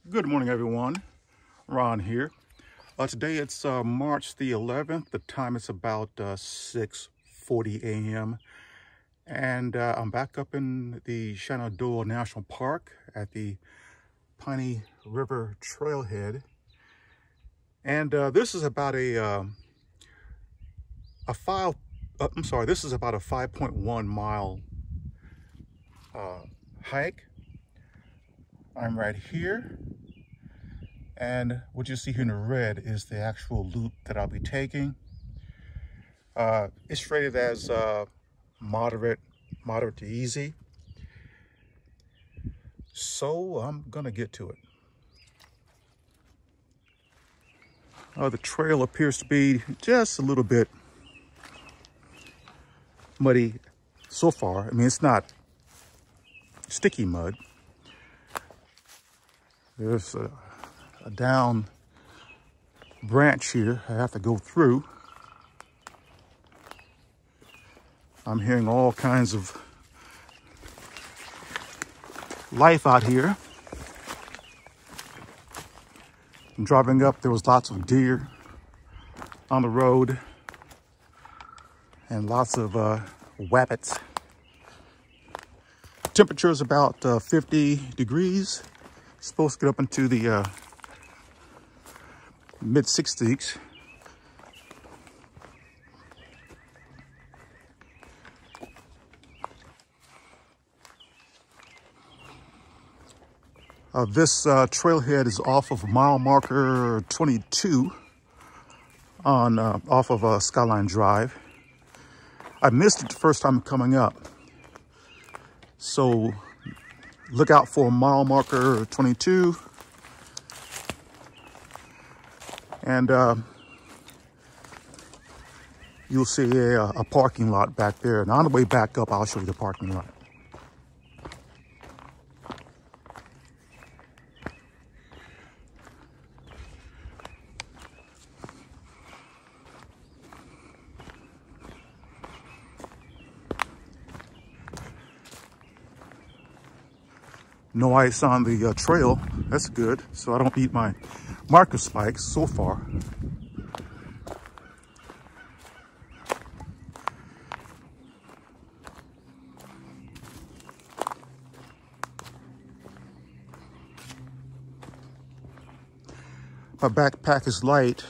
Good morning, everyone. Ron here. Today it's March the 11th. The time is about 6:40 a.m. And I'm back up in the Shenandoah National Park at the Piney River Trailhead. And this is about this is about a 5.1 mile hike. I'm right here. And what you see here in the red is the actual loop that I'll be taking. It's rated as moderate to easy. So I'm gonna get to it. The trail appears to be just a little bit muddy so far. I mean, it's not sticky mud. There's a down branch here I have to go through. I'm hearing all kinds of life out here. I'm driving up, there was lots of deer on the road and lots of wabbits. Temperature is about 50 degrees. It's supposed to get up into the mid-60s. This trailhead is off of mile marker 22 on off of Skyline Drive. I missed it the first time coming up, so look out for mile marker 22. And you'll see a parking lot back there. And on the way back up, I'll show you the parking lot. No ice on the trail. That's good. So I don't eat my marker spikes so far. My backpack is light.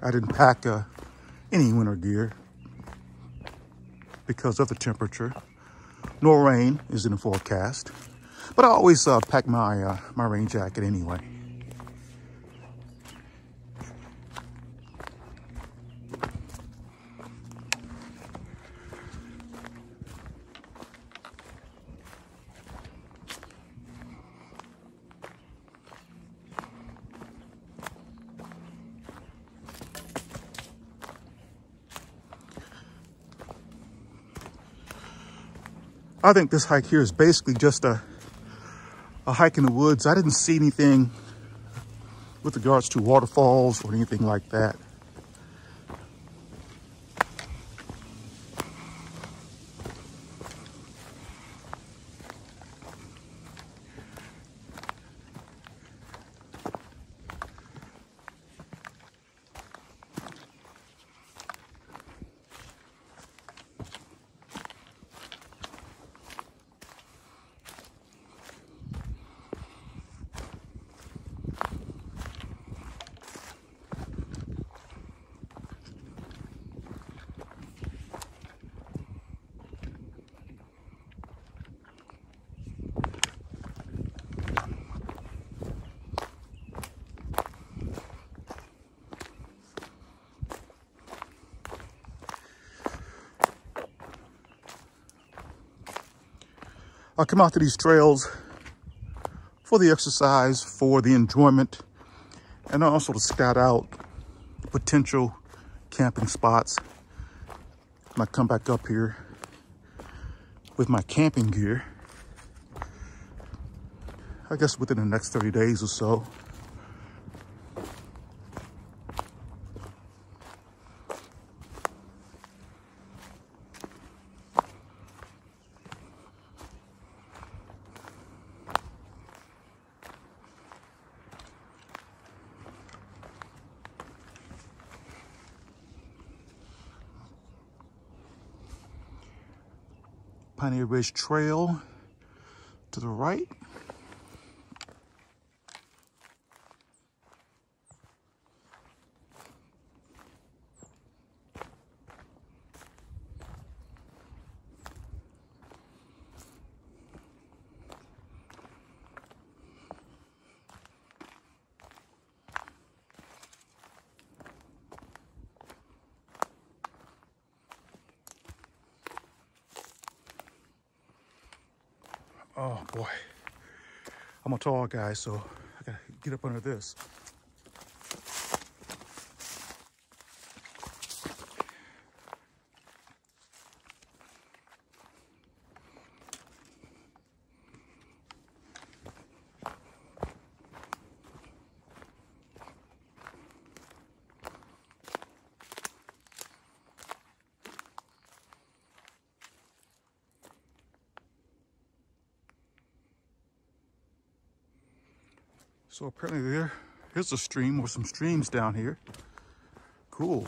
I didn't pack any winter gear because of the temperature. No rain is in the forecast, but I always pack my my rain jacket anyway. I think this hike here is basically just a hike in the woods. I didn't see anything with regards to waterfalls or anything like that. I come out to these trails for the exercise, for the enjoyment, and also to scout out potential camping spots. And I come back up here with my camping gear, I guess within the next 30 days or so. Piney River Trail to the right. Oh boy, I'm a tall guy, so I gotta get up under this. So apparently here's a stream or some streams down here. Cool.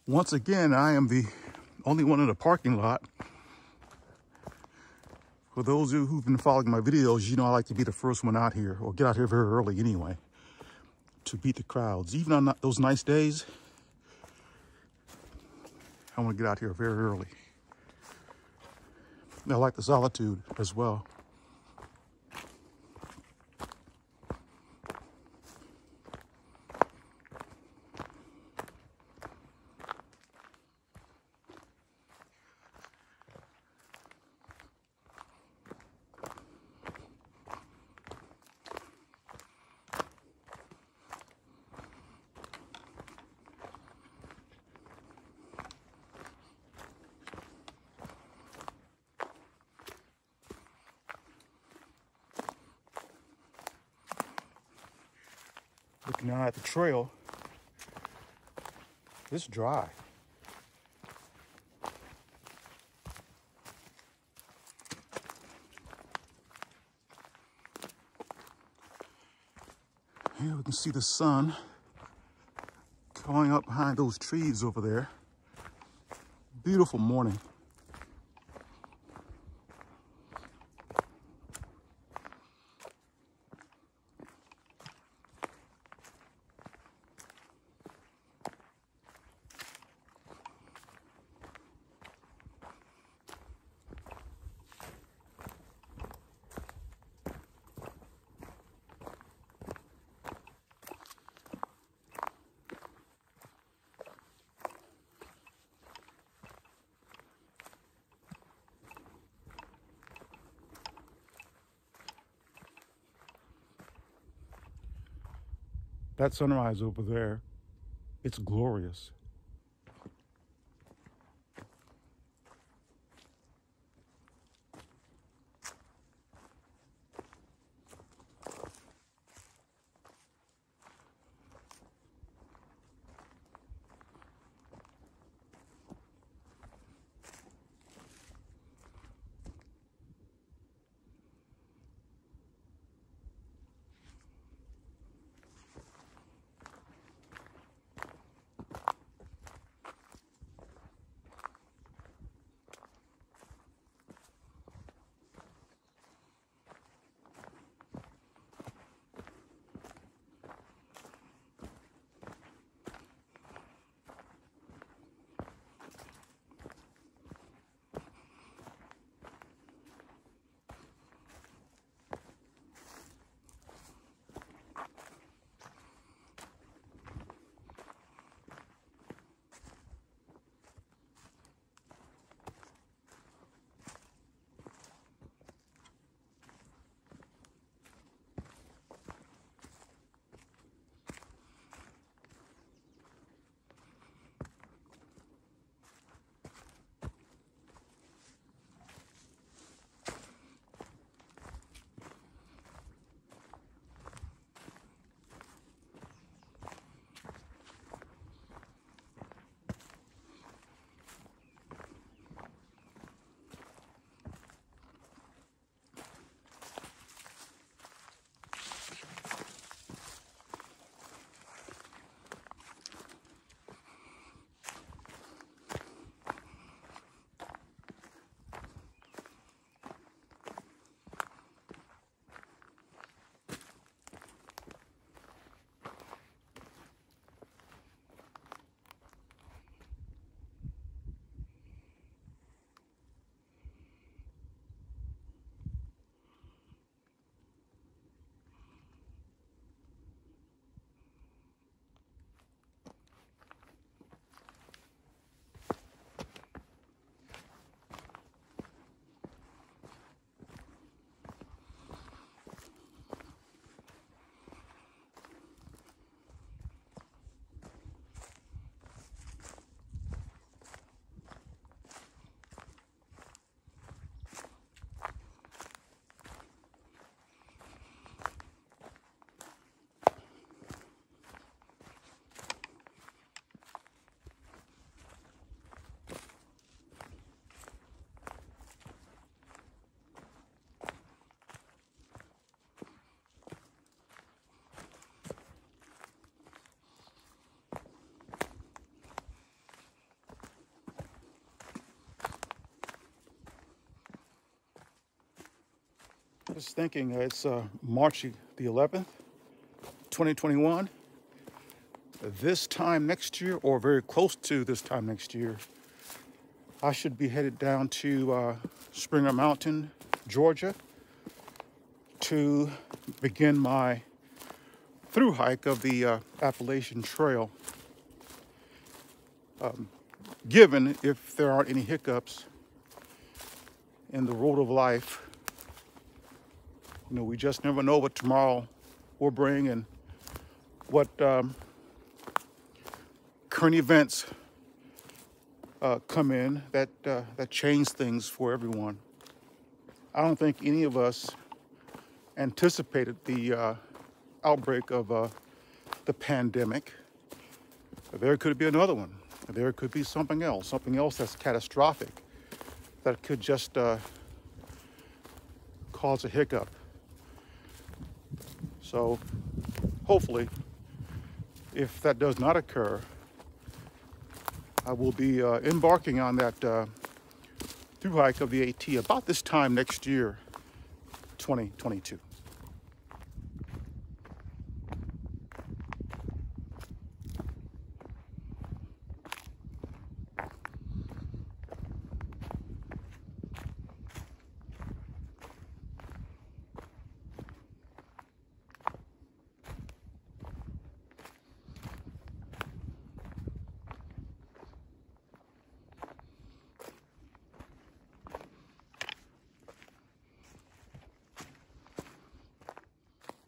Once again, I am the only one in the parking lot. For those of you who've been following my videos, you know I like to be the first one out here, or get out here very early anyway, to beat the crowds. Even on those nice days, I want to get out here very early. I like the solitude as well. Looking out at the trail, it's dry. Here we can see the sun going up behind those trees over there. Beautiful morning. That sunrise over there, it's glorious. Just thinking, it's March the 11th, 2021. This time next year, or very close to this time next year, I should be headed down to Springer Mountain, Georgia, to begin my through hike of the Appalachian Trail. Given if there aren't any hiccups in the road of life, you know, we just never know what tomorrow will bring and what current events come in that change things for everyone. I don't think any of us anticipated the outbreak of the pandemic. There could be another one. There could be something else that's catastrophic that could just cause a hiccup. So hopefully, if that does not occur, I will be embarking on that through hike of the AT about this time next year, 2022.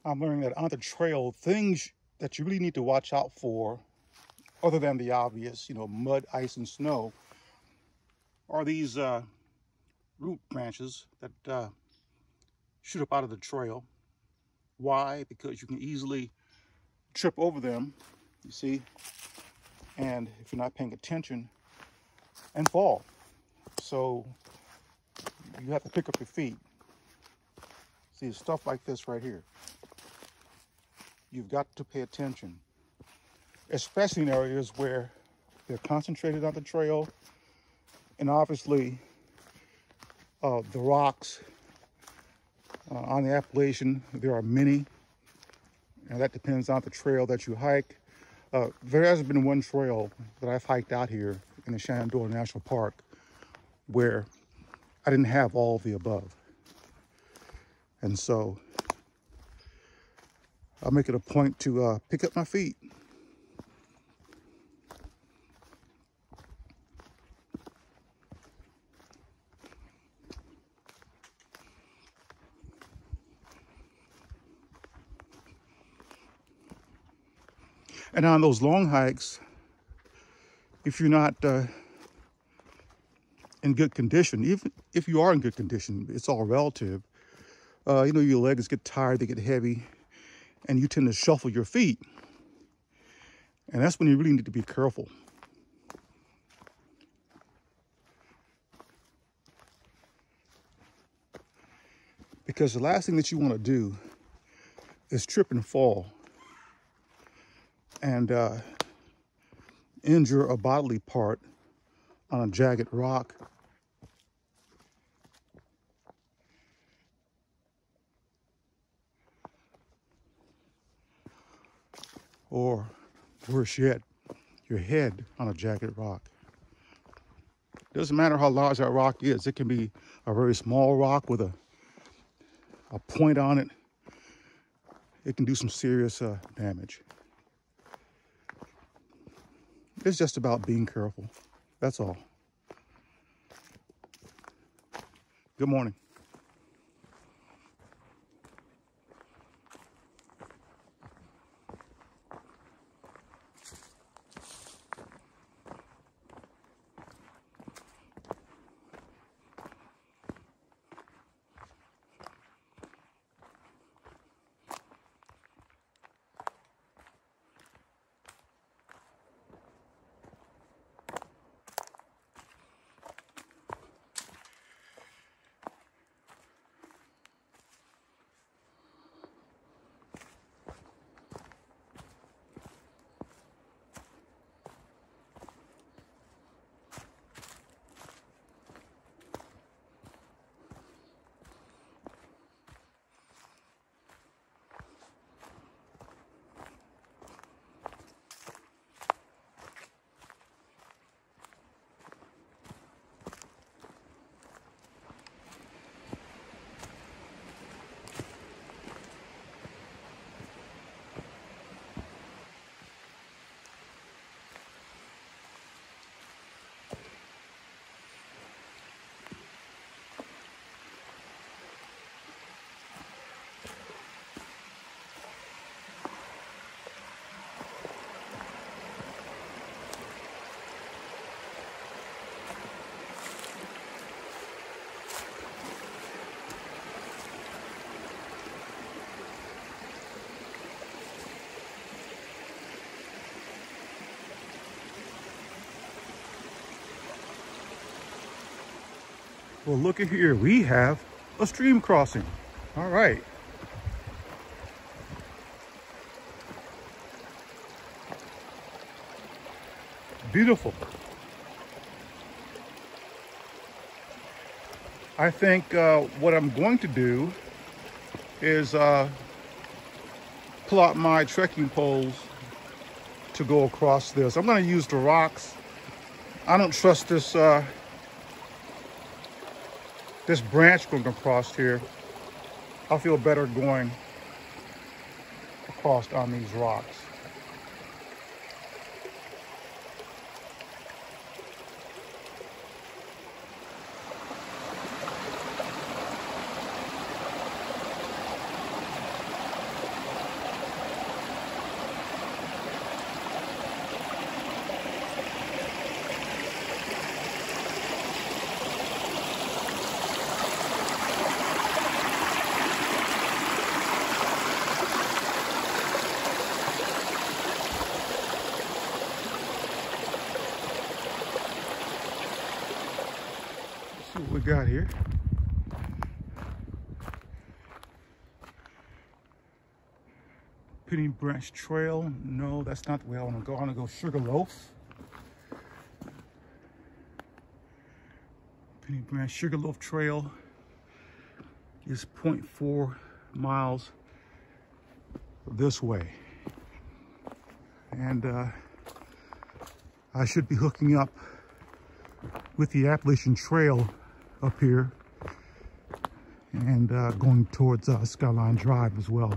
I'm learning that on the trail, things that you really need to watch out for, other than the obvious, you know, mud, ice, and snow, are these root branches that shoot up out of the trail. Why? Because you can easily trip over them, you see, and if you're not paying attention, and fall. So you have to pick up your feet. See, stuff like this right here. You've got to pay attention, especially in areas where they're concentrated on the trail. And obviously, the rocks on the Appalachian, there are many, and that depends on the trail that you hike. There hasn't been one trail that I've hiked out here in the Shenandoah National Park where I didn't have all of the above. And so I'll make it a point to pick up my feet. And on those long hikes, if you're not in good condition, even if you are in good condition, it's all relative. You know, your legs get tired, they get heavy, and you tend to shuffle your feet. And that's when you really need to be careful. Because the last thing that you want to do is trip and fall and injure a bodily part on a jagged rock. Or worse yet, your head on a jagged rock. Doesn't matter how large that rock is. It can be a very small rock with a point on it. It can do some serious damage. It's just about being careful. That's all. Good morning. Well, look at here. We have a stream crossing. All right. Beautiful. I think what I'm going to do is pull out my trekking poles to go across this. I'm going to use the rocks. I don't trust this this branch going across here. I'll feel better going across on these rocks. What we got here. Piney Branch Trail. No, that's not the way I want to go. I want to go Sugarloaf. Piney Branch Sugarloaf Trail is 0.4 miles this way. And I should be hooking up with the Appalachian Trail up here and going towards Skyline Drive as well.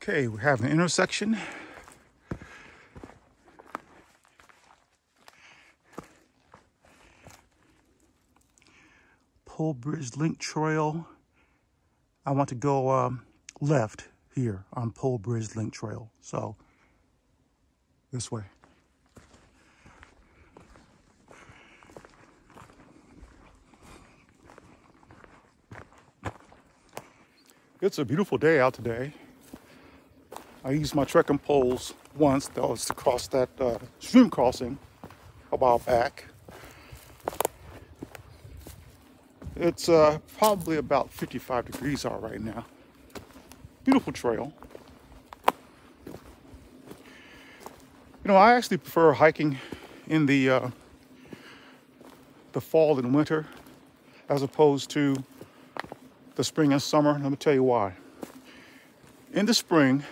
Okay, we have an intersection. Pole Bridge Link Trail. I want to go left here on Pole Bridge Link Trail. So this way. It's a beautiful day out today. I used my trekking poles once. That was to cross that stream crossing a while back. It's probably about 55 degrees out right now. Beautiful trail. You know, I actually prefer hiking in the fall and winter as opposed to the spring and summer. Let me tell you why. In the spring,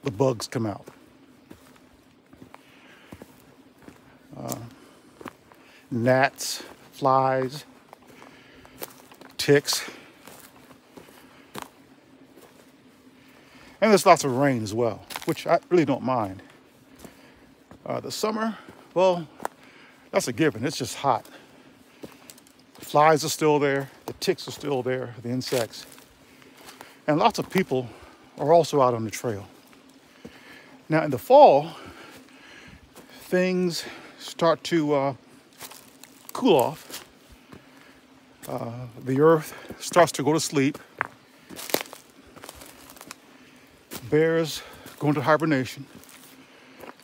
the bugs come out. Gnats, flies, ticks. And there's lots of rain as well, which I really don't mind. The summer, well, that's a given. It's just hot. The flies are still there. The ticks are still there, the insects. And lots of people are also out on the trail. Now in the fall, things start to cool off. The earth starts to go to sleep. Bears go into hibernation.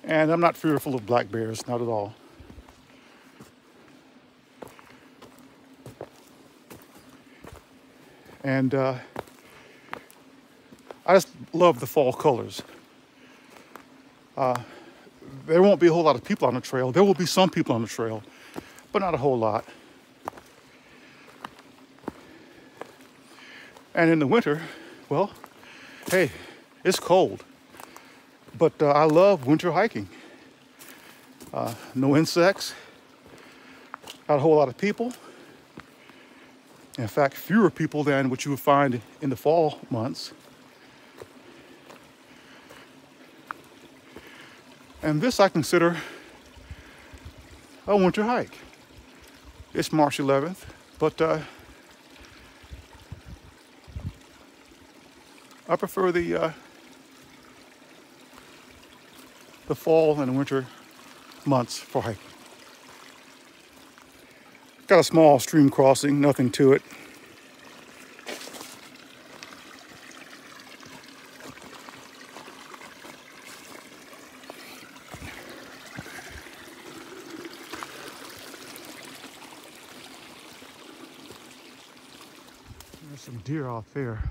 And I'm not fearful of black bears, not at all. And I just love the fall colors. There won't be a whole lot of people on the trail. There will be some people on the trail, but not a whole lot. And in the winter, well, hey, it's cold. But I love winter hiking. No insects, not a whole lot of people. In fact, fewer people than what you would find in the fall months. And this I consider a winter hike. It's March 11th, but I prefer the fall and winter months for hiking. Got a small stream crossing, nothing to it. There's some deer out there.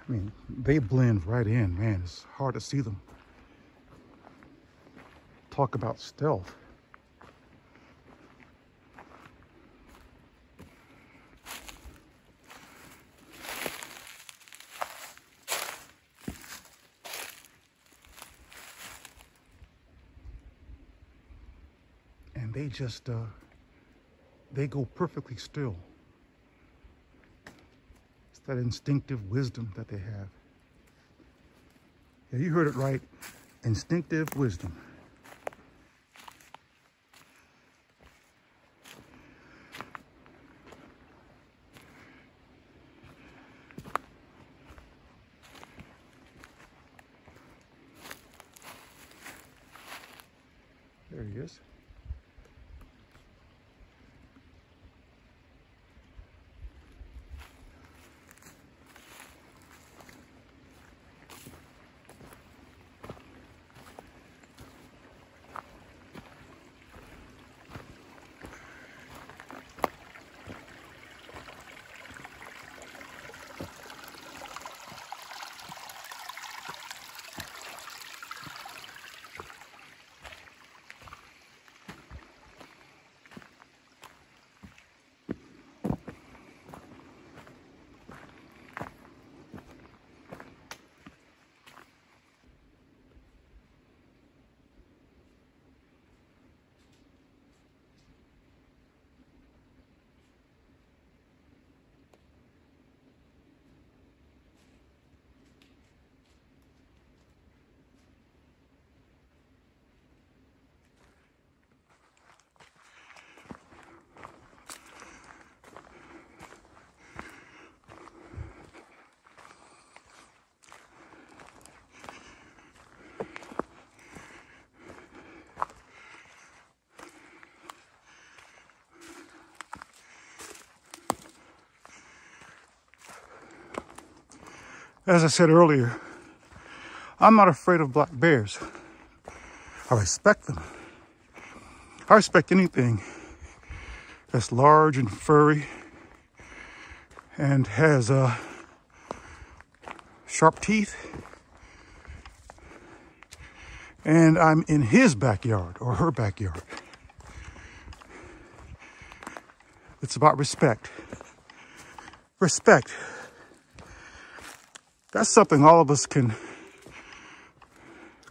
I mean, they blend right in, man. It's hard to see them. Talk about stealth. And they just, they go perfectly still. It's that instinctive wisdom that they have. Yeah, you heard it right. Instinctive wisdom. There he is. As I said earlier, I'm not afraid of black bears. I respect them. I respect anything that's large and furry and has sharp teeth. And I'm in his backyard or her backyard. It's about respect. Respect. That's something all of us can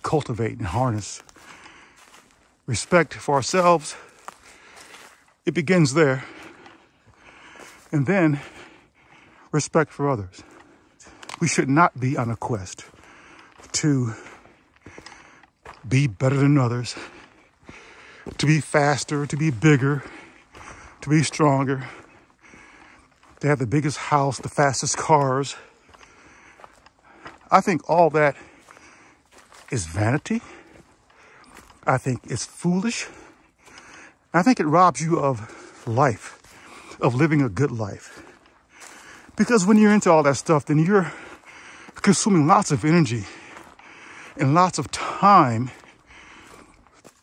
cultivate and harness. Respect for ourselves, it begins there. And then respect for others. We should not be on a quest to be better than others, to be faster, to be bigger, to be stronger, to have the biggest house, the fastest cars. I think all that is vanity. I think it's foolish. I think it robs you of life, of living a good life. Because when you're into all that stuff, then you're consuming lots of energy and lots of time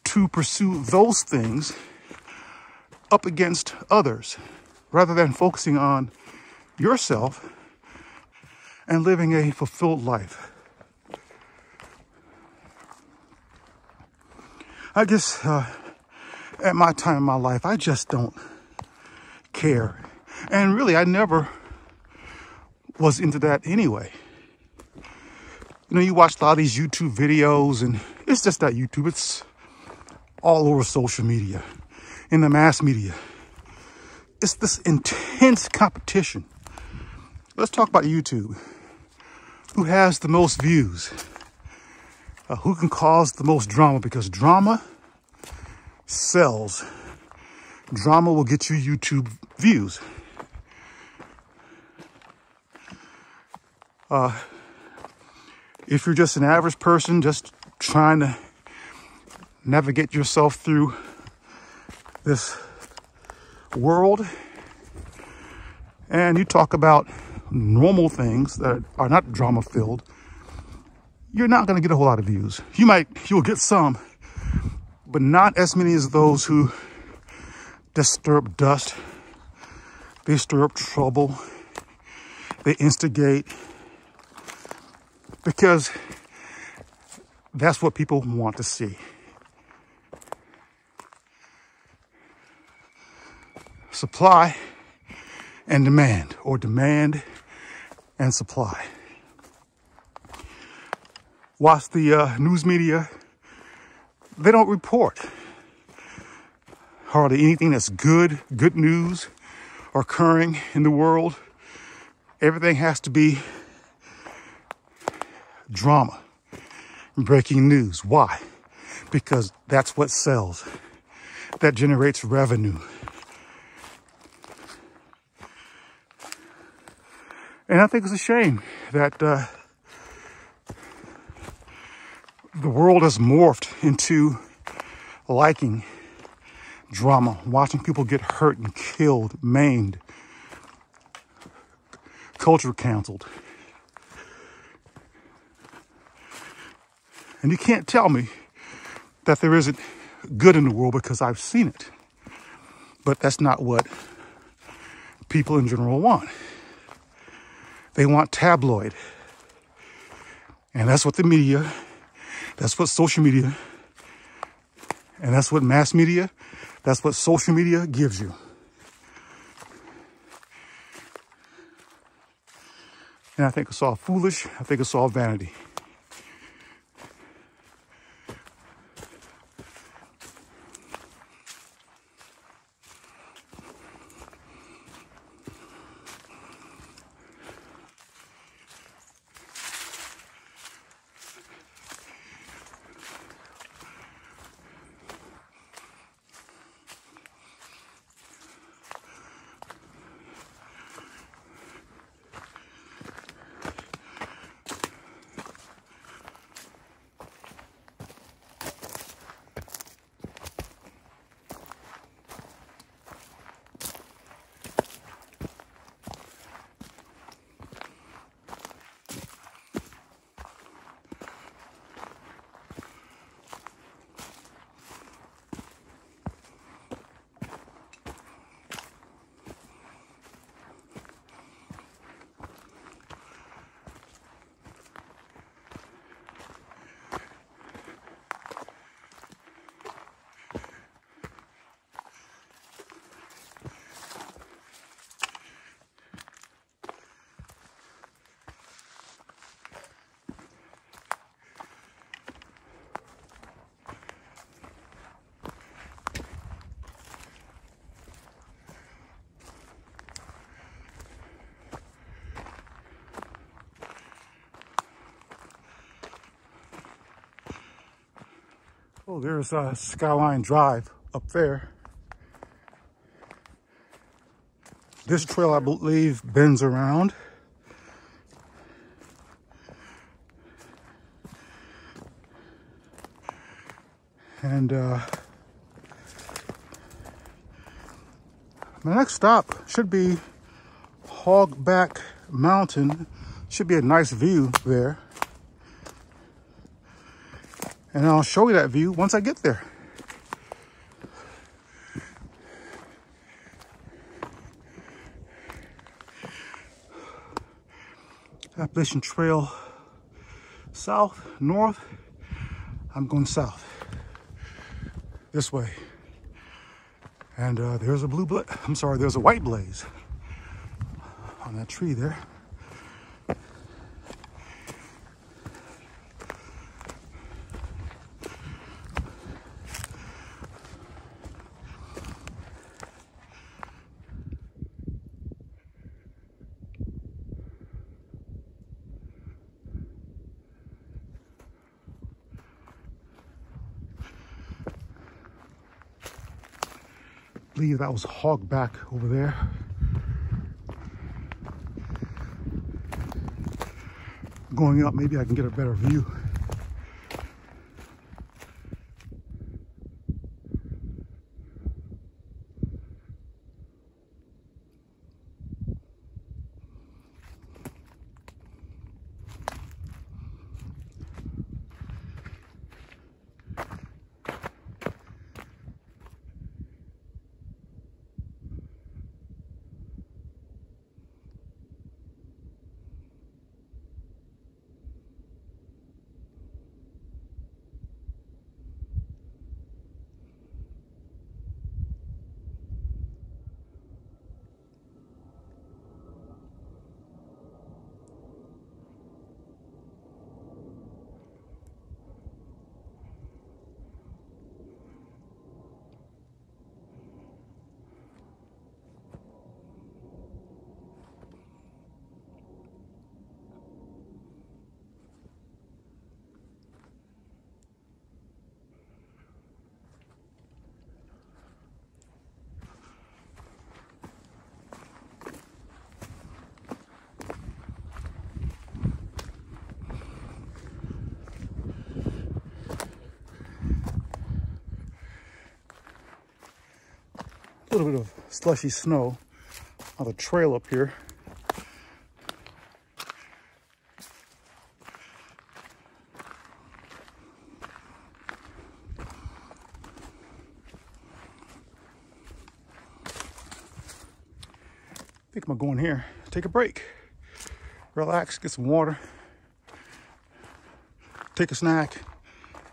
to pursue those things up against others, rather than focusing on yourself and living a fulfilled life. I guess at my time in my life, I just don't care. And really, I never was into that anyway. You know, you watch a lot of these YouTube videos, and it's just not YouTube. It's all over social media, in the mass media. It's this intense competition. Let's talk about YouTube. Who has the most views? Who can cause the most drama? Because drama sells. Drama will get you YouTube views. If you're just an average person, just trying to navigate yourself through this world, and you talk about normal things that are not drama filled, you're not going to get a whole lot of views. You'll get some, but not as many as those who just stir up dust. They stir up trouble. They instigate, because that's what people want to see. Supply and demand, or demand and supply. Watch the news media. They don't report hardly anything that's good news occurring in the world. Everything has to be drama, breaking news. Why? Because that's what sells. That generates revenue. And I think it's a shame that the world has morphed into liking drama, watching people get hurt and killed, maimed, culture canceled. And you can't tell me that there isn't good in the world, because I've seen it. But that's not what people in general want. They want tabloid. And that's what the media, that's what social media, and that's what mass media, that's what social media gives you. And I think it's all foolish. I think it's all vanity. Oh, there's Skyline Drive up there. This trail, I believe, bends around. And And my next stop should be Hogback Mountain. Should be a nice view there. And I'll show you that view once I get there. Appalachian Trail, south, north. I'm going south, this way. And there's a there's a white blaze on that tree there. I believe that was Hogback over there. Going up, maybe I can get a better view. A little bit of slushy snow on the trail up here. I think I'm gonna go in here, take a break, relax, get some water, take a snack,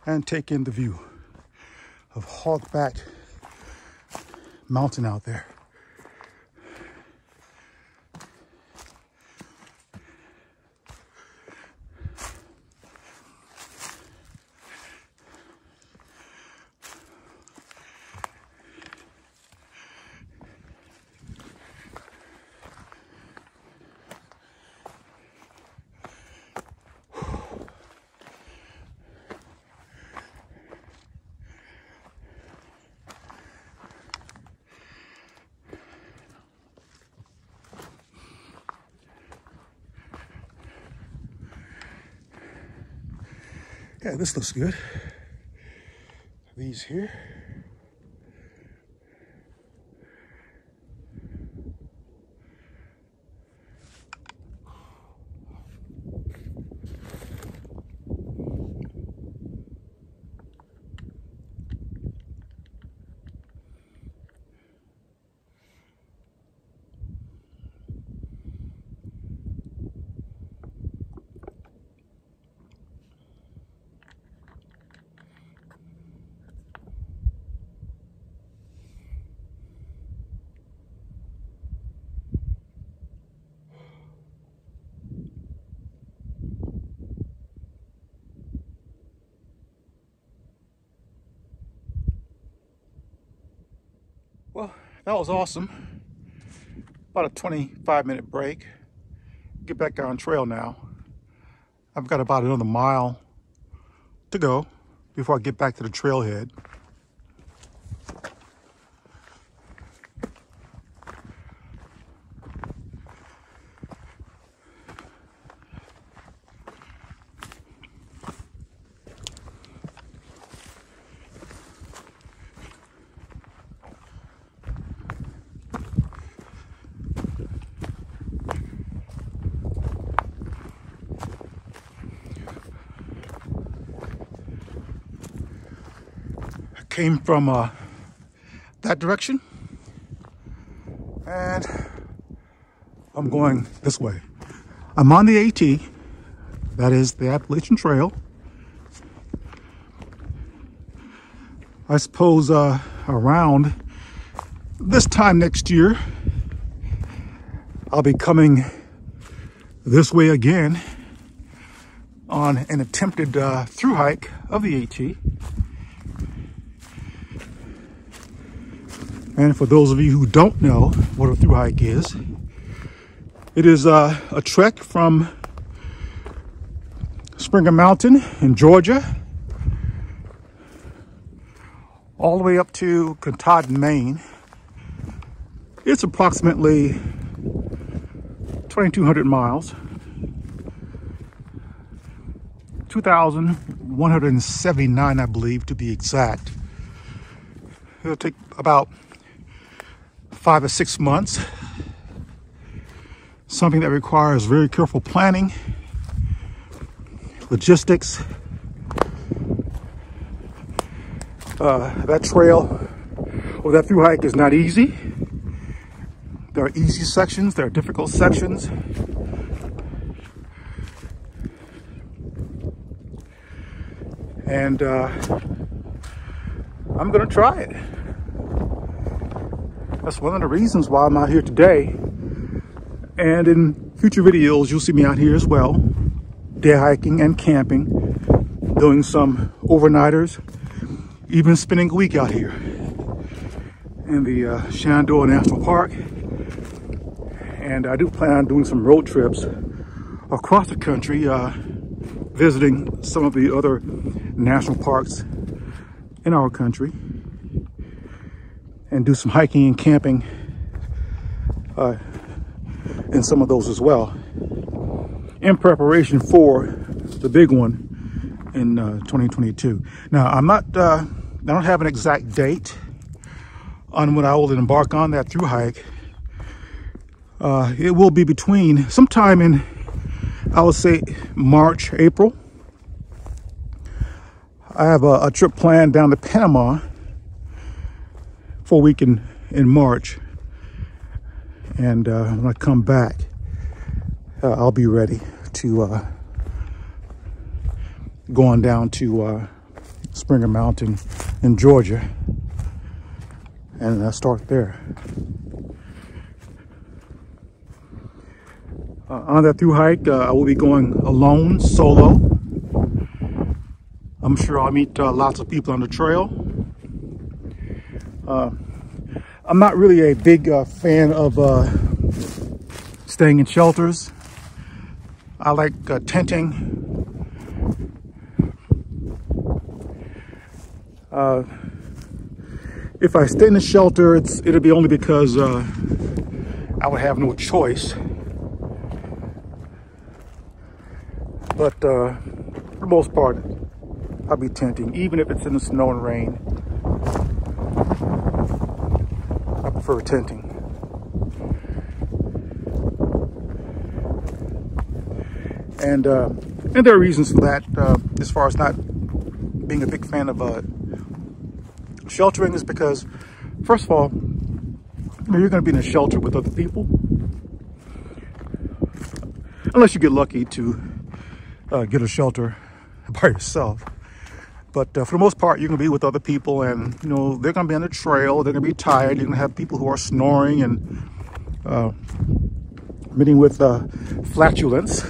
and take in the view of Hogback Mountain out there. Yeah, this looks good. These here. Well, that was awesome. About a 25-minute break. Get back on trail now. I've got about another mile to go before I get back to the trailhead. came from that direction, and I'm going this way. I'm on the AT, that is the Appalachian Trail. I suppose around this time next year, I'll be coming this way again on an attempted through hike of the AT. And for those of you who don't know what a through hike is, it is a trek from Springer Mountain in Georgia all the way up to Katahdin, Maine. It's approximately 2,200 miles, 2,179, I believe, to be exact. It'll take about 5 or 6 months. Something that requires very careful planning, logistics. That trail or that through hike is not easy. There are easy sections, there are difficult sections. And I'm gonna try it. That's one of the reasons why I'm out here today. And in future videos, you'll see me out here as well, day hiking and camping, doing some overnighters, even spending a week out here in the Shenandoah National Park. And I do plan on doing some road trips across the country, visiting some of the other national parks in our country, and do some hiking and camping in some of those as well, in preparation for the big one in 2022. Now, I don't have an exact date on when I will embark on that through hike. It will be between sometime in, I would say, March, April. I have a trip planned down to Panama for a week in March. And when I come back, I'll be ready to go on down to Springer Mountain in Georgia and start there. On that through hike, I will be going alone, solo. I'm sure I'll meet lots of people on the trail. I'm not really a big fan of staying in shelters. I like tenting. If I stay in the shelter, it'll be only because I would have no choice. But for the most part, I'll be tenting, even if it's in the snow and rain. I prefer tenting. And there are reasons for that. As far as not being a big fan of sheltering, is because, first of all, you're going to be in a shelter with other people, unless you get lucky to get a shelter by yourself. But for the most part, you're going to be with other people, and you know they're going to be on the trail. They're going to be tired. You're going to have people who are snoring and meeting with flatulence.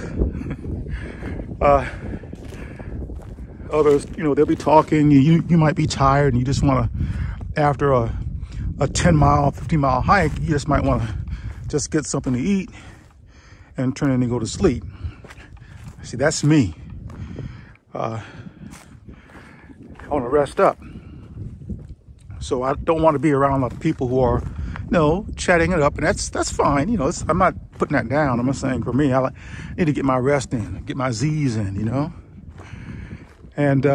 Others, you know, they'll be talking. You might be tired, and you just want to, after a 10-mile, 15-mile hike, you just might want to just get something to eat and turn in and go to sleep. See, that's me. I want to rest up. So I don't want to be around a lot of people who are, you know, chatting it up, and that's fine. You know, I'm not putting that down. I'm not saying for me, I need to get my rest in, get my Z's in, you know. And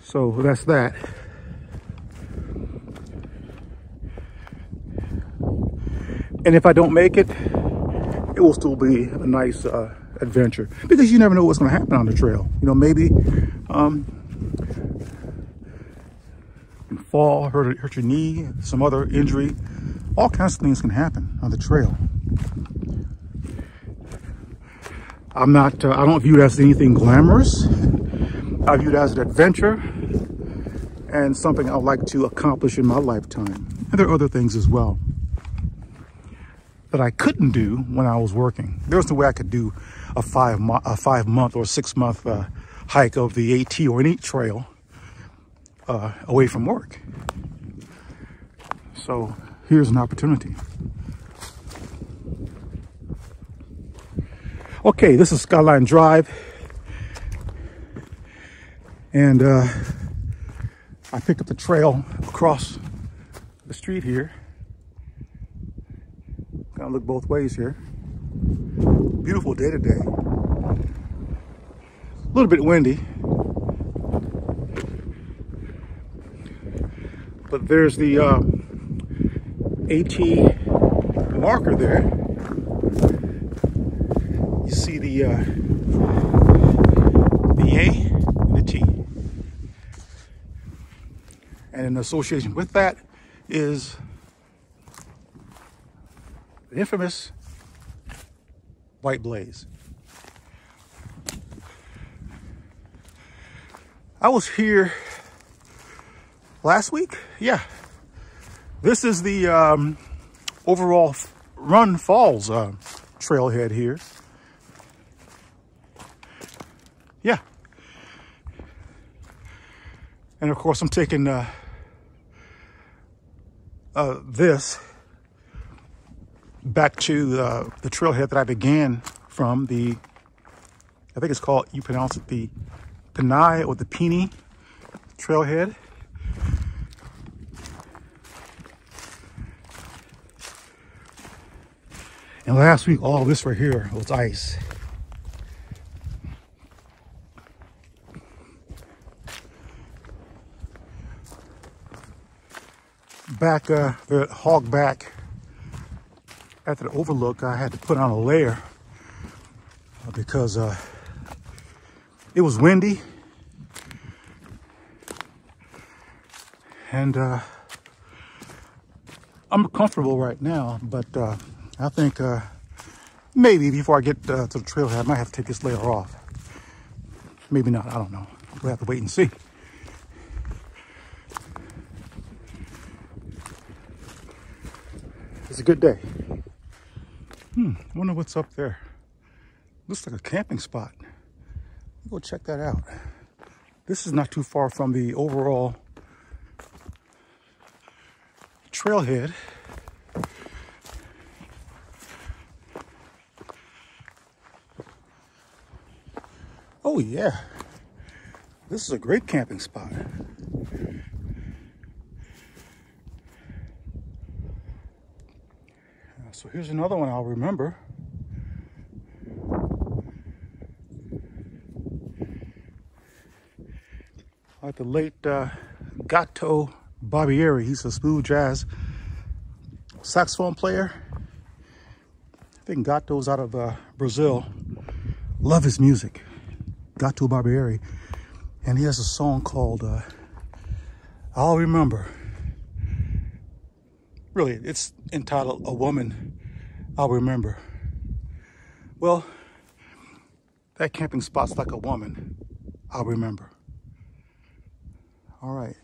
so that's that. And if I don't make it, it will still be a nice adventure, because you never know what's going to happen on the trail. You know, maybe fall, hurt your knee, some other injury. All kinds of things can happen on the trail. I don't view it as anything glamorous. I view it as an adventure and something I'd like to accomplish in my lifetime. And there are other things as well that I couldn't do when I was working. There was no way I could do a 5-month or 6-month hike of the AT or any trail away from work. So here's an opportunity. Okay, this is Skyline Drive, and I picked up the trail across the street here. Gotta look both ways here. Beautiful day today. A little bit windy, but there's the AT marker there. You see the A and the T. And in association with that is the infamous white blaze. I was here last week. Yeah. This is the overall Run Falls trailhead here. Yeah. And of course I'm taking this back to the trailhead that I began from, I think it's called, you pronounce it the Piney or the Piney Trailhead. And last week, all this right here was ice. Back, the hog back after the overlook, I had to put on a layer because it was windy. And I'm comfortable right now, but I think maybe before I get to the trailhead, I might have to take this layer off. Maybe not, I don't know. We'll have to wait and see. It's a good day. I wonder what's up there. Looks like a camping spot. Go check that out. This is not too far from the overall trailhead. Oh yeah, this is a great camping spot. So here's another one I'll remember. Like the late Gato Barbieri. He's a smooth jazz saxophone player. I think Gato's out of Brazil. Love his music. Gato Barbieri. And he has a song called I'll Remember. Really, it's entitled A Woman I'll Remember. Well, that camping spot's like a woman I'll remember. All right.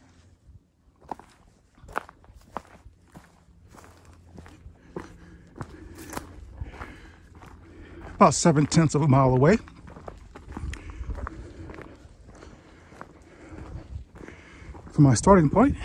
About 7/10 of a mile away. From my starting point.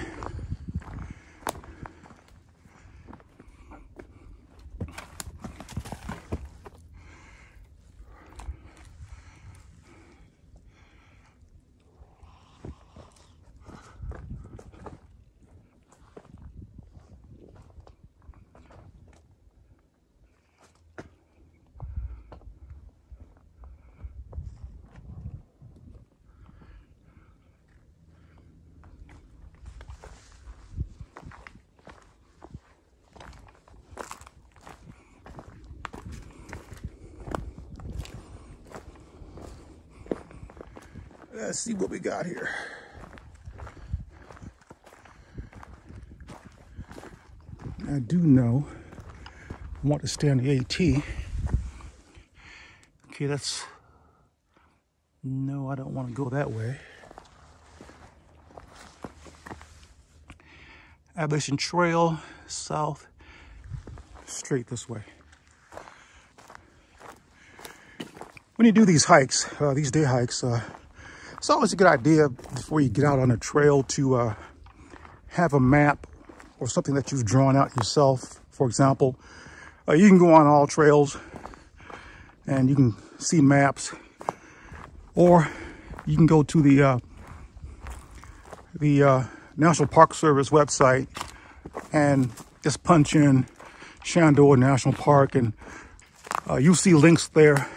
Let's see what we got here. I do know I want to stay on the AT. Okay, that's... No, I don't want to go that way. Appalachian Trail, south, straight this way. When you do these hikes, these day hikes, it's always a good idea before you get out on a trail to have a map or something that you've drawn out yourself. For example, you can go on all trails and you can see maps, or you can go to the National Park Service website and just punch in Shenandoah National Park, and you'll see links there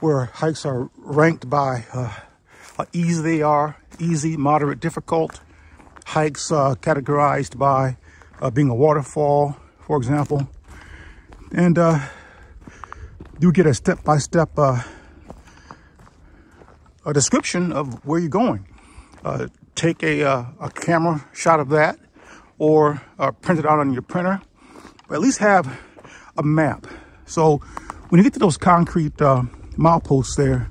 where hikes are ranked by how easy they are, easy, moderate, difficult. Hikes categorized by being a waterfall, for example. And you get a step-by-step a description of where you're going. Take a camera shot of that, or print it out on your printer, but at least have a map. So when you get to those concrete mileposts there,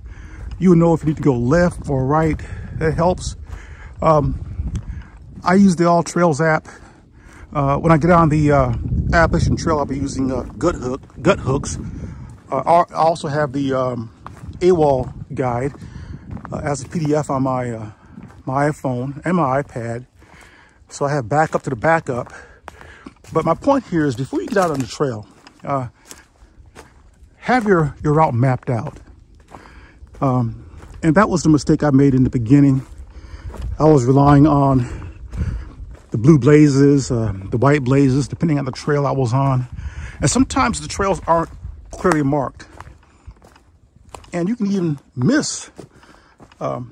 you'll know if you need to go left or right. That helps. I use the All Trails app. When I get on the Appalachian Trail, I'll be using gut hooks. I also have the AWOL guide as a PDF on my my iPhone and my iPad, so I have backup to the backup. But my point here is, before you get out on the trail, have your route mapped out. And that was the mistake I made in the beginning. I was relying on the blue blazes, the white blazes, depending on the trail I was on. And sometimes the trails aren't clearly marked. And you can even miss a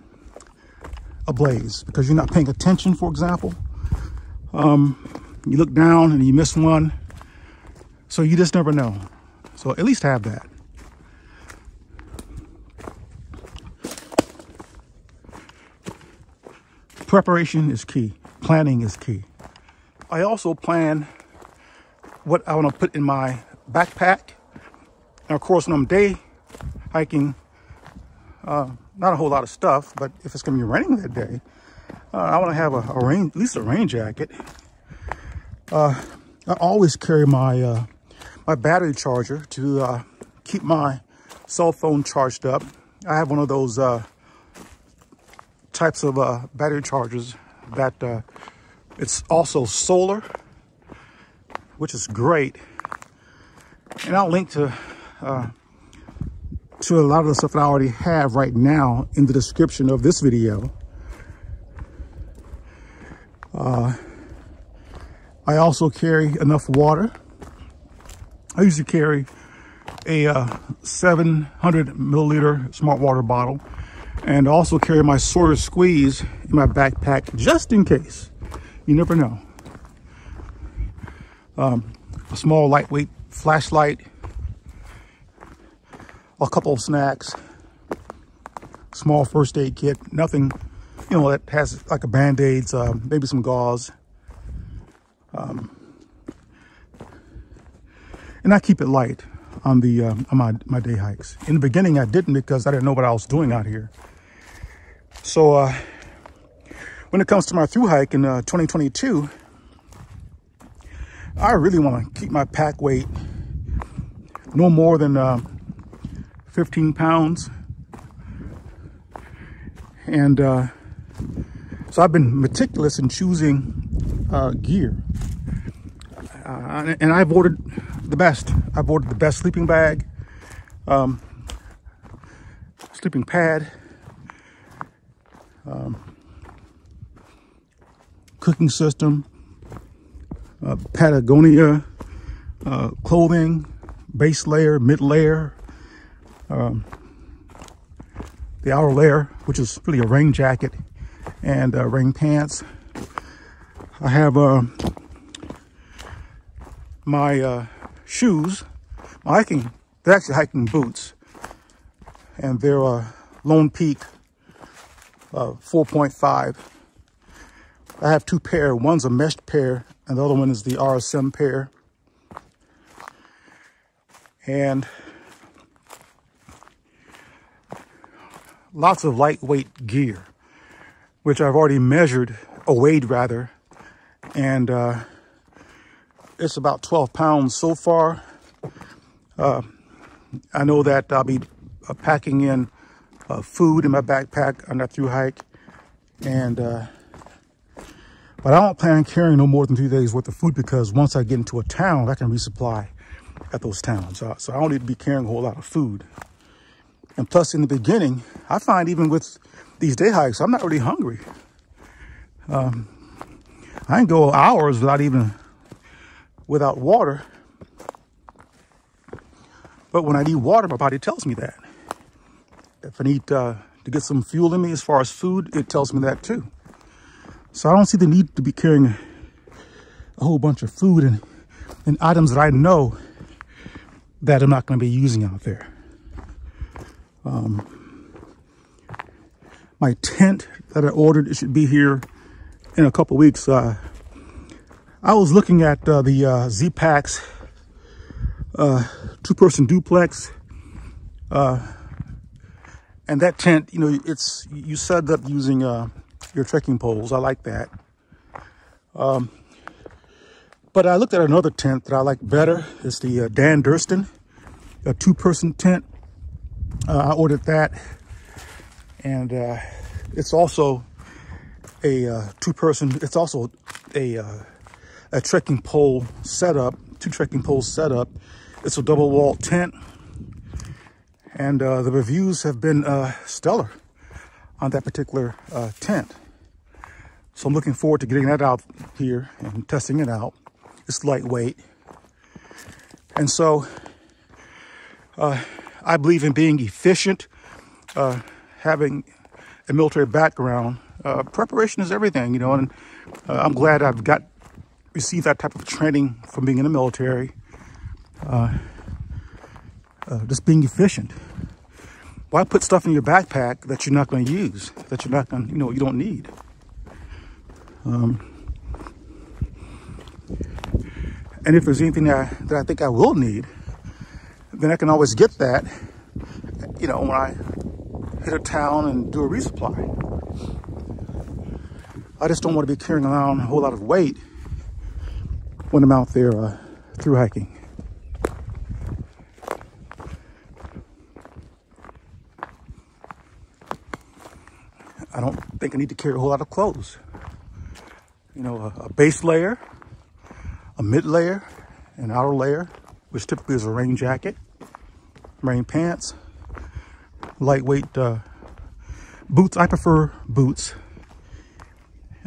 blaze because you're not paying attention, for example. You look down and you miss one. So you just never know. So at least have that. Preparation is key. Planning is key. I also plan what I want to put in my backpack. And of course, when I'm day hiking, not a whole lot of stuff, but if it's going to be raining that day, I want to have at least a rain jacket. I always carry my my battery charger to keep my cell phone charged up. I have one of those types of battery chargers that it's also solar, which is great. And I'll link to a lot of the stuff that I already have right now in the description of this video. I also carry enough water. I usually carry a 700 milliliter smart water bottle, and also carry my Sawyer Squeeze in my backpack just in case. You never know. A small lightweight flashlight, a couple of snacks, small first aid kit, nothing, you know, that has like a Band-Aids, maybe some gauze. And I keep it light on the on my day hikes. In the beginning, I didn't, because I didn't know what I was doing out here. So when it comes to my through hike in 2022, I really want to keep my pack weight no more than 15 pounds. And so I've been meticulous in choosing gear. And I've ordered the best. I've ordered the best sleeping bag, sleeping pad, cooking system, Patagonia clothing, base layer, mid layer, the outer layer, which is really a rain jacket, and rain pants. I have my shoes, they're actually hiking boots, and they're Lone Peak 4.5. I have two pair. One's a meshed pair, and the other one is the RSM pair. And lots of lightweight gear, which I've already measured, or weighed rather, and it's about 12 pounds so far. I know that I'll be packing in food in my backpack on that through hike, and but I don't plan on carrying no more than 3 days worth of food, because once I get into a town, I can resupply at those towns. So I don't need to be carrying a whole lot of food. And plus, in the beginning, I find even with these day hikes, I'm not really hungry. I can go hours without water. But when I need water, my body tells me that. If I need to get some fuel in me as far as food, it tells me that too. So I don't see the need to be carrying a whole bunch of food and items that I know that I'm not going to be using out there. My tent that I ordered, it should be here in a couple weeks. I was looking at the Z-Packs 2-person duplex, and that tent, you know, you set it up using your trekking poles. I like that. But I looked at another tent that I like better. It's the Dan Durston, a 2-person tent. I ordered that, and it's also a 2-person. It's also a trekking pole setup, 2 trekking poles setup. It's a double wall tent, and the reviews have been stellar on that particular tent. So I'm looking forward to getting that out here and testing it out. It's lightweight, and so I believe in being efficient. Having a military background, preparation is everything, you know, and I'm glad I've received that type of training from being in the military. Just being efficient. Why put stuff in your backpack that you're not going to use, that you're not going to, you don't need? And if there's anything that I think I will need, then I can always get that, you know, when I hit a town and do a resupply. I just don't want to be carrying around a whole lot of weight when I'm out there through hiking. I don't think I need to carry a whole lot of clothes. You know, a base layer, a mid layer, an outer layer, which typically is a rain jacket, rain pants, lightweight boots. I prefer boots.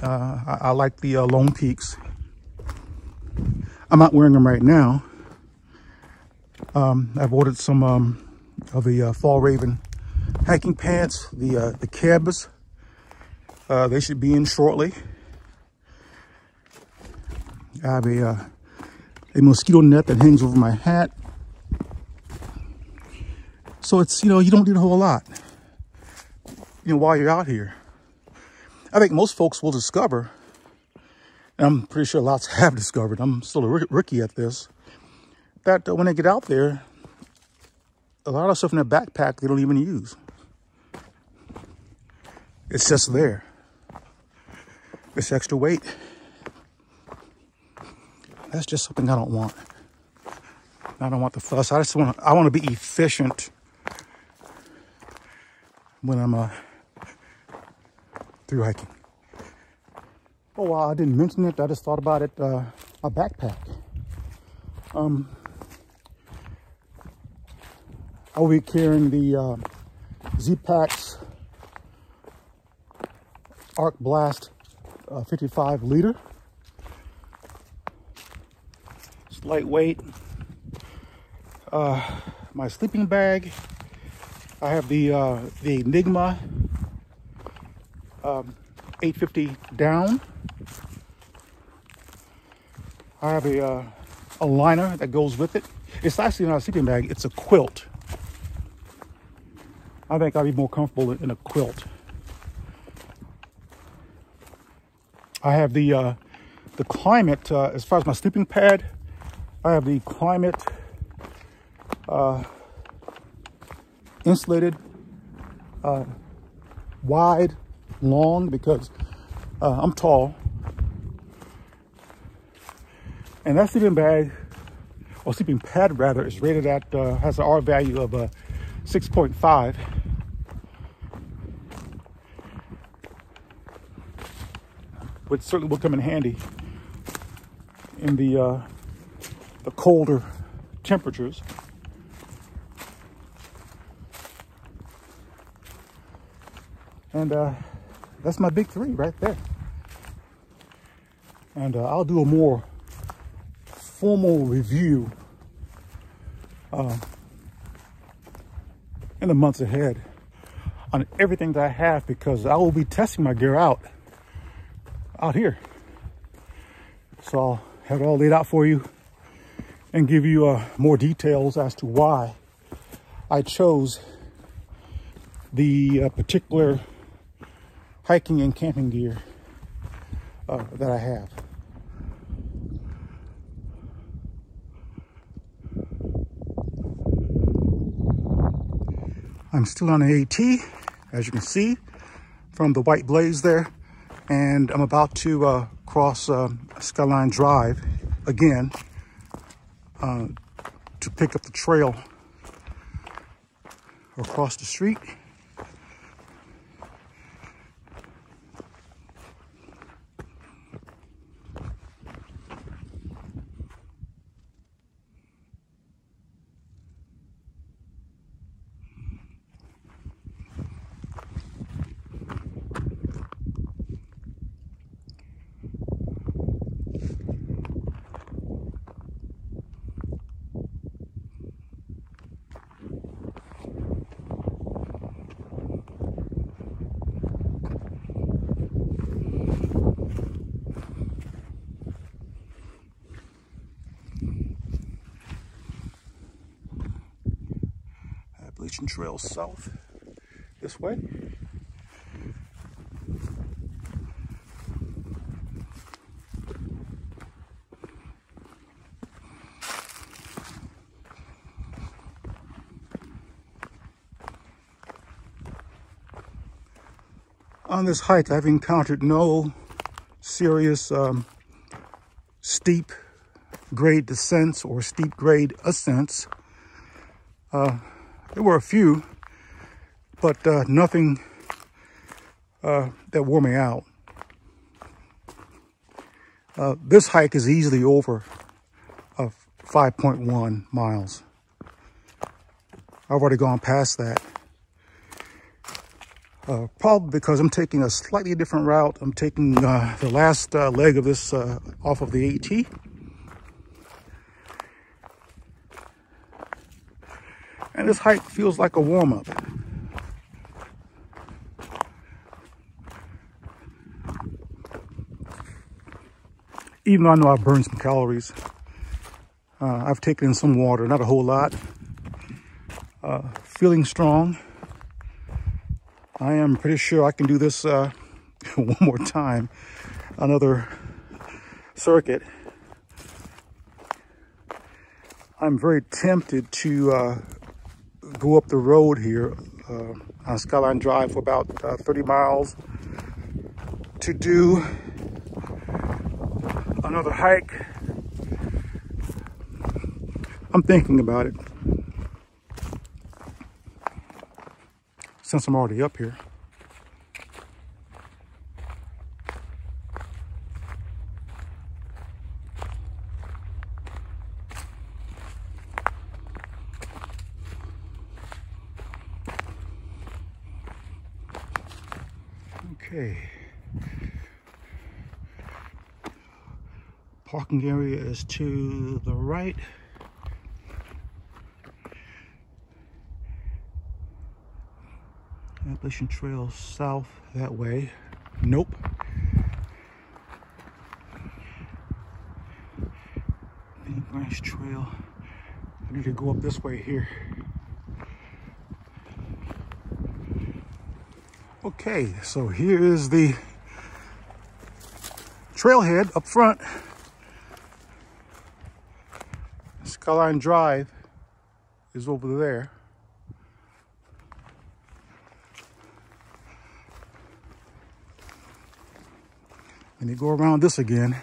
I like the Lone Peaks. I'm not wearing them right now. I've ordered some of the Fall Raven hiking pants, the Kebs. They should be in shortly. I have a mosquito net that hangs over my hat. So it's, you know, you don't need a whole lot, you know, while you're out here. I think most folks will discover, and I'm pretty sure lots have discovered, I'm still a rookie at this, that when they get out there, a lot of stuff in their backpack they don't even use. It's just there. It's extra weight. That's just something I don't want. I don't want the fuss. I want to be efficient when I'm through hiking. Oh, well, I didn't mention it. I just thought about it. A backpack. I will be carrying the Z-Packs Arc Blast 55 liter. It's lightweight. My sleeping bag. I have the Enigma 850 down. I have a liner that goes with it. It's actually not a sleeping bag, it's a quilt. I think I'd be more comfortable in a quilt. I have the the climate, as far as my sleeping pad, I have the climate insulated, wide, long, because I'm tall. And that sleeping bag, or sleeping pad rather, is rated at, has an R value of 6.5. Which certainly will come in handy in the colder temperatures. And that's my big three right there. And I'll do a more formal review in the months ahead on everything that I have, because I will be testing my gear out here. So I'll have it all laid out for you and give you more details as to why I chose the particular hiking and camping gear that I have. I'm still on the AT, as you can see from the white blaze there, and I'm about to cross Skyline Drive again to pick up the trail across the street. Appalachian Trail south this way. On this hike, I've encountered no serious steep grade descents or steep grade ascents. There were a few, but nothing that wore me out. This hike is easily over 5.1 miles. I've already gone past that. Probably because I'm taking a slightly different route. I'm taking the last leg of this off of the AT. And this hike feels like a warm-up. Even though I know I've burned some calories, I've taken in some water, not a whole lot. Feeling strong. I am pretty sure I can do this one more time, another circuit. I'm very tempted to go up the road here on Skyline Drive for about 30 miles to do another hike. I'm thinking about it since I'm already up here. Okay. Parking area is to the right. Appalachian Trail south that way. Nope. Piney River Trail. I need to go up this way here. Okay, so here is the trailhead up front. Skyline Drive is over there. And you go around this again.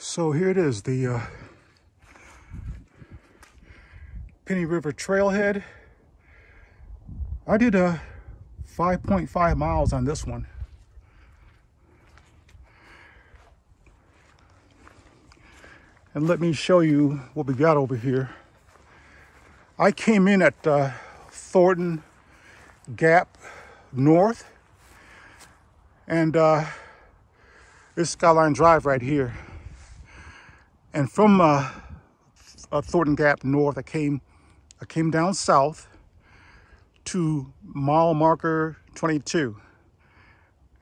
So here it is, the Piney River Trailhead. I did 5.5 miles on this one. And let me show you what we got over here. I came in at Thornton Gap North, and this Skyline Drive right here. And from Thornton Gap North, I came down south to mile marker 22.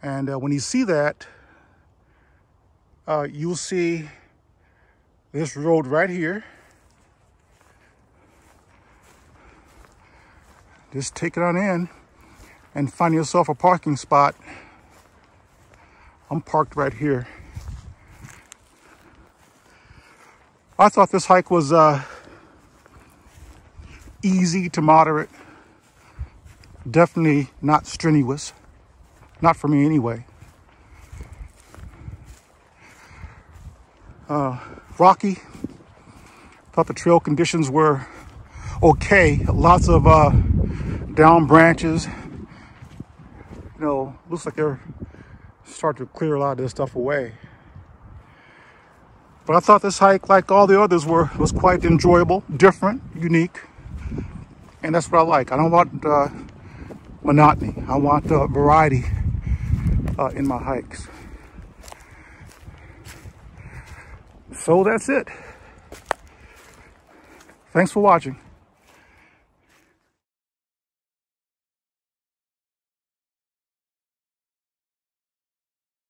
And when you see that, you'll see this road right here. Just take it on in and find yourself a parking spot. I'm parked right here. I thought this hike was easy to moderate. Definitely not strenuous. Not for me anyway. Rocky. Thought the trail conditions were okay. Lots of down branches. You know, looks like they're starting to clear a lot of this stuff away. But I thought this hike, like all the others, was quite enjoyable, different, unique. And that's what I like. I don't want monotony. I want variety in my hikes. So that's it. Thanks for watching.